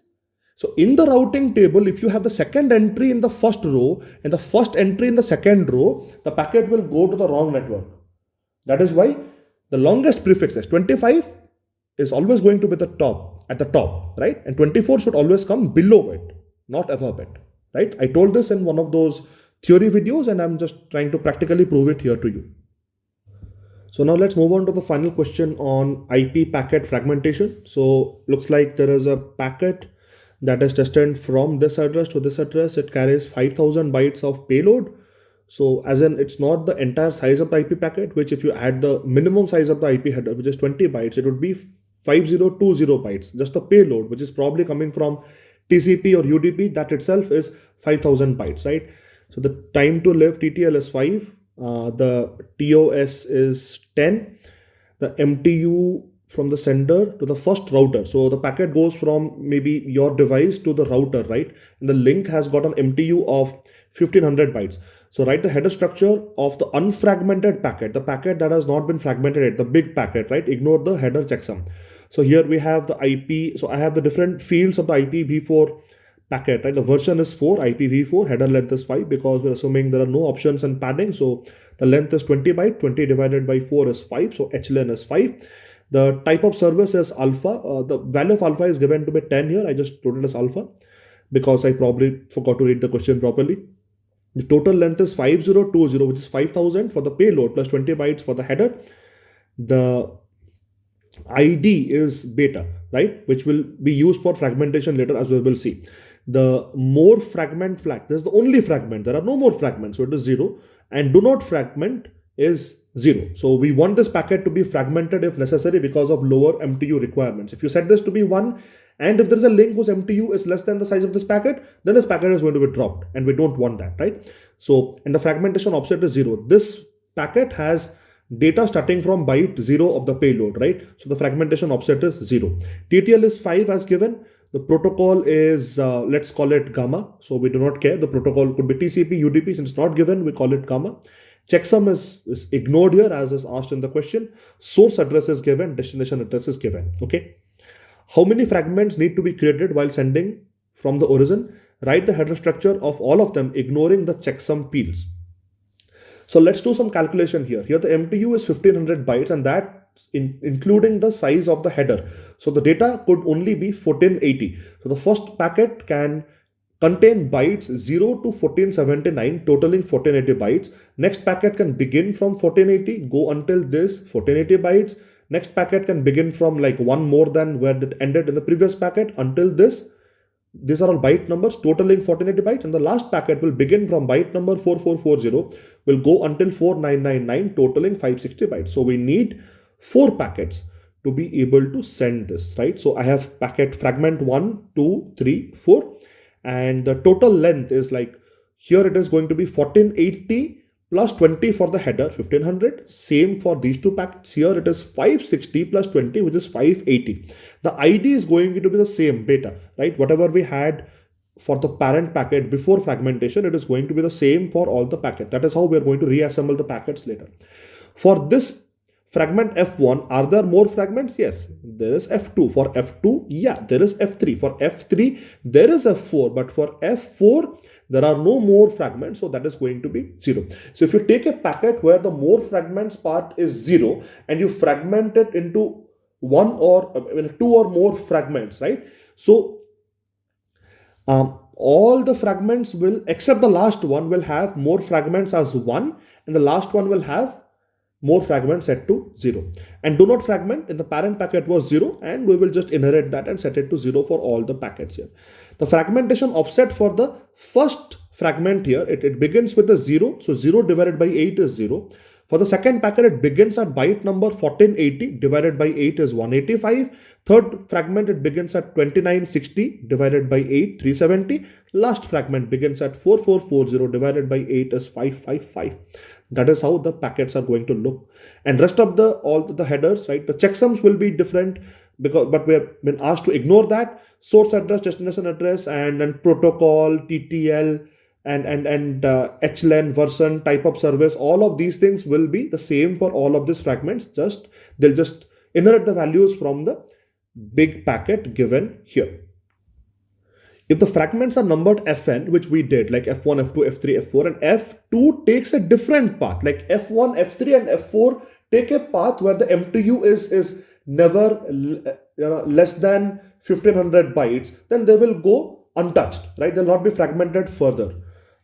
So in the routing table, if you have the second entry in the first row and the first entry in the second row, the packet will go to the wrong network. That is why the longest prefix is 25 is always going to be at the top, right? And 24 should always come below it, not above it, right? I told this in one of those theory videos and I'm just trying to practically prove it here to you. So now let's move on to the final question on IP packet fragmentation. So looks like there is a packet that is destined from this address to this address. It carries 5000 bytes of payload. So as in, it's not the entire size of the IP packet, which if you add the minimum size of the IP header, which is 20 bytes, it would be 5020 bytes. Just the payload, which is probably coming from TCP or UDP, that itself is 5000 bytes, right? So the time to live TTL is 5. The TOS is 10. The MTU from the sender to the first router. So the packet goes from maybe your device to the router, right? And the link has got an MTU of 1500 bytes. So write the header structure of the unfragmented packet, the packet that has not been fragmented yet, the big packet, right? Ignore the header checksum. So here we have the IP. So I have the different fields of the IPv4 packet, right? The version is 4, IPv4, header length is 5 because we're assuming there are no options and padding. So the length is 20 byte, 20 divided by 4 is 5. So HLN is 5. The type of service is alpha. The value of alpha is given to be 10 here. I just wrote it as alpha because I probably forgot to read the question properly. The total length is 5020, which is 5000 for the payload plus 20 bytes for the header. The ID is beta, right? Which will be used for fragmentation later, as we will see. The more fragment flag, this is the only fragment. There are no more fragments. So it is 0. And do not fragment is 0. So we want this packet to be fragmented if necessary because of lower MTU requirements. If you set this to be 1 and if there is a link whose MTU is less than the size of this packet, then this packet is going to be dropped and we don't want that, right? So, and the fragmentation offset is 0. This packet has data starting from byte 0 of the payload, right? So the fragmentation offset is 0. TTL is 5 as given. The protocol is, let's call it gamma. So we do not care. The protocol could be TCP, UDP. Since it's not given, we call it gamma. Checksum is ignored here as is asked in the question. Source address is given, destination address is given. Okay. How many fragments need to be created while sending from the origin? Write the header structure of all of them, ignoring the checksum fields. So let's do some calculation here. Here the MTU is 1500 bytes and that including the size of the header. So the data could only be 1480. So the first packet can contain bytes 0 to 1479, totaling 1480 bytes. Next packet can begin from 1480, go until this 1480 bytes. Next packet can begin from like one more than where it ended in the previous packet until this. These are all byte numbers totaling 1480 bytes, and the last packet will begin from byte number 4440, will go until 4999, totaling 560 bytes. So we need 4 packets to be able to send this, right? So I have packet fragment 1, 2, 3, 4, and the total length is like, here it is going to be 1480 plus 20 for the header, 1500. Same for these 2 packets. Here it is 560 plus 20, which is 580. The ID is going to be the same beta, right? Whatever we had for the parent packet before fragmentation, it is going to be the same for all the packets. That is how we are going to reassemble the packets later. For this fragment F1, are there more fragments? Yes, there is F2. For F2, yeah, there is F3. For F3, there is F4. But for F4, there are no more fragments, so that is going to be 0. So if you take a packet where the more fragments part is 0 and you fragment it into two or more fragments, right? So all the fragments will, except the last one, will have more fragments as 1, and the last one will have more fragments set to 0. And do not fragment, in the parent packet was 0, and we will just inherit that and set it to 0 for all the packets here. The fragmentation offset for the first fragment here, it begins with a 0, so 0 divided by 8 is 0. For the second packet, it begins at byte number 1480 divided by 8 is 185. Third fragment, it begins at 2960 divided by 8, 370. Last fragment begins at 4440 divided by 8 is 555. That is how the packets are going to look. And rest of all the headers, right? The checksums will be different, but we have been asked to ignore that. Source address, destination address, and then protocol, TTL, and HLN, version, type of service, all of these things will be the same for all of these fragments. They'll just inherit the values from the big packet given here. If the fragments are numbered Fn, which we did, like F1, F2, F3, F4, and F2 takes a different path, like F1, F3, and F4 take a path where the MTU is never less than 1500 bytes, then they will go untouched, right? They'll not be fragmented further.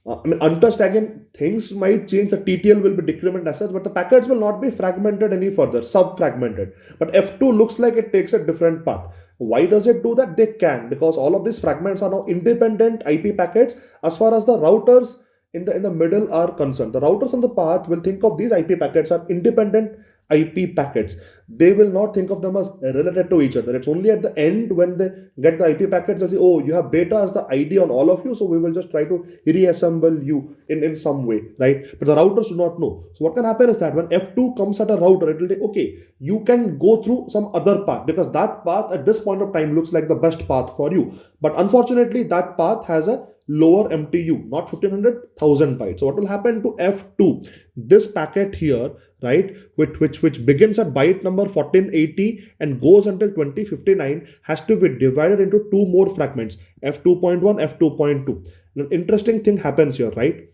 Untouched, again, things might change. The TTL will be decremented as such, but the packets will not be fragmented any further, sub-fragmented. But F2 looks like it takes a different path. Why does it do that? They can, because all of these fragments are now independent IP packets as far as the routers in the middle are concerned. The routers on the path will think of these IP packets as independent IP packets. They will not think of them as related to each other. It's only at the end when they get the IP packets, they'll say, oh, you have beta as the ID on all of you, so we will just try to reassemble you in some way, right? But the routers do not know. So what can happen is that when F2 comes at a router, it will say, okay, you can go through some other path, because that path at this point of time looks like the best path for you. But unfortunately, that path has a lower MTU, not 1500, 1000 bytes. So what will happen to F2? This packet here, right, which begins at byte number 1480 and goes until 2059, has to be divided into two more fragments, F2.1, F2.2. An interesting thing happens here, right?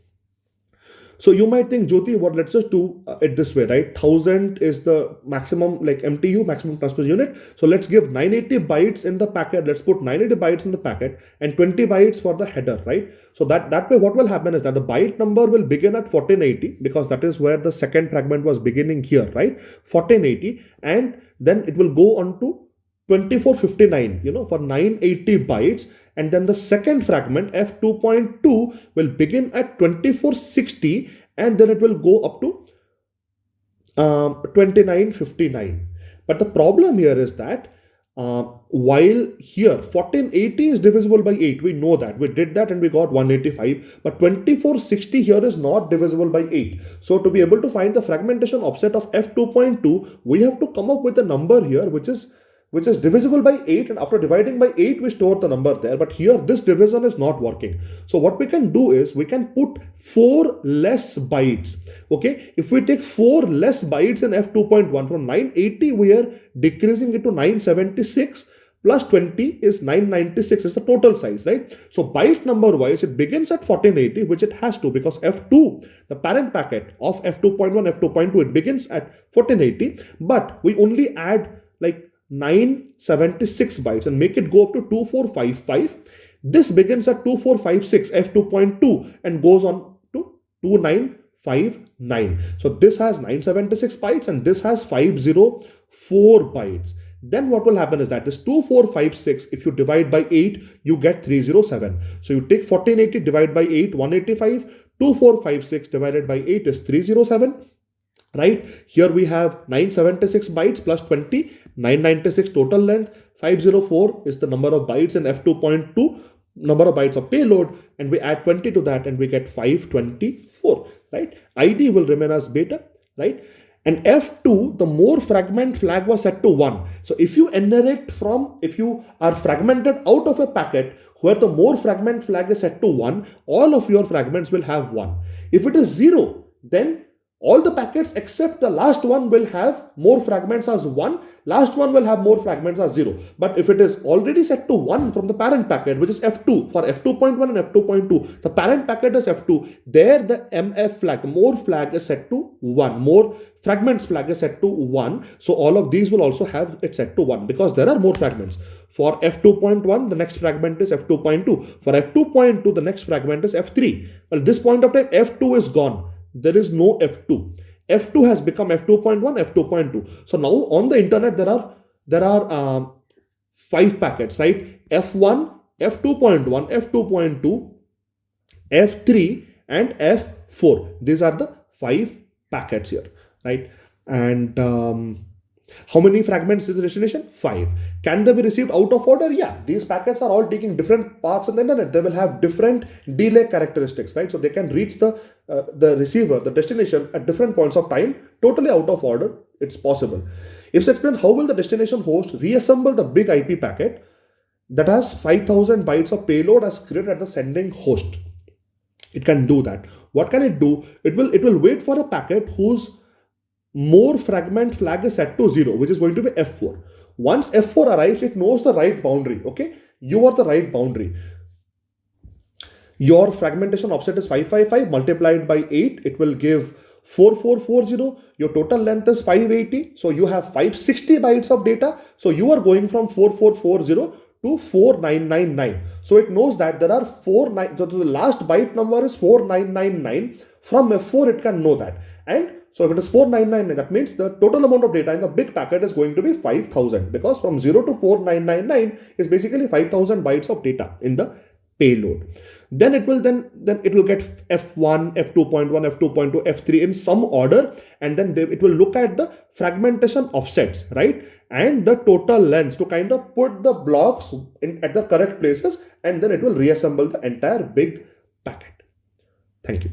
So you might think, Jyoti, let's just do it this way, right? 1000 is the maximum, like MTU, maximum transmission unit. So let's give 980 bytes in the packet. Let's put 980 bytes in the packet and 20 bytes for the header, right? So that way, what will happen is that the byte number will begin at 1480, because that is where the second fragment was beginning here, right? 1480, and then it will go on to 2459, for 980 bytes. And then the second fragment, F2.2, will begin at 2460, and then it will go up to 2959. But the problem here is that while here 1480 is divisible by 8, we know that. We did that and we got 185. But 2460 here is not divisible by 8. So to be able to find the fragmentation offset of F2.2, we have to come up with a number here which is divisible by 8, and after dividing by 8 we store the number there. But here this division is not working. So what we can do is we can put 4 less bytes. Okay, if we take 4 less bytes in F2.1, from 980 we are decreasing it to 976, plus 20 is 996 is the total size, right? So byte number wise, it begins at 1480, which it has to, because F2, the parent packet of F2.1, F2.2, it begins at 1480, but we only add like 976 bytes and make it go up to 2455. This begins at 2456 F2.2 and goes on to 2959. So this has 976 bytes and this has 504 bytes. Then what will happen is that this 2456, if you divide by 8, you get 307. So you take 1480 divided by 8, 185, 2456 divided by 8 is 307. Right, here we have 976 bytes plus 20, 996 total length, 504 is the number of bytes in F2.2, number of bytes of payload, and we add 20 to that and we get 524, right? ID will remain as beta, right? And F2, the more fragment flag was set to 1. So if you are fragmented out of a packet where the more fragment flag is set to 1, all of your fragments will have 1. If it is 0, then all the packets except the last one will have more fragments as 1, last one will have more fragments as 0. But if it is already set to 1 from the parent packet, which is F2 for F2.1 and F2.2, the parent packet is F2, there the MF flag, the more flag is set to 1, more fragments flag is set to 1. So all of these will also have it set to 1 because there are more fragments. For F2.1, the next fragment is F2.2. For F2.2, the next fragment is F3. Well, at this point of time, F2 is gone. There is no F2. F2 has become F2.1, F2.2. So now on the internet, there are 5 packets, right? F1, F2.1, F2.2, F3, and F4. These are the 5 packets here, right? And how many fragments is the destination? 5. Can they be received out of order? Yeah, these packets are all taking different paths on the internet. They will have different delay characteristics, right? So they can reach the receiver, the destination at different points of time, totally out of order. It's possible. If explain how will the destination host reassemble the big IP packet that has 5000 bytes of payload as created at the sending host. It can do that. What can it do? It will wait for a packet whose more fragment flag is set to 0, which is going to be F4. Once F4 arrives, it knows the right boundary. Okay, you are the right boundary. Your fragmentation offset is 555 multiplied by 8. It will give 4440. Your total length is 580. So you have 560 bytes of data. So you are going from 4440 to 4999. So it knows that there are so the last byte number is 4999. From F4, it can know that. And so if it is 4999, that means the total amount of data in the big packet is going to be 5000, because from 0 to 4999 is basically 5000 bytes of data in the payload. Then it will get F1, F2.1, F2.2, F3 in some order, and then it will look at the fragmentation offsets, right? And the total lengths to kind of put the blocks at the correct places, and then it will reassemble the entire big packet. Thank you.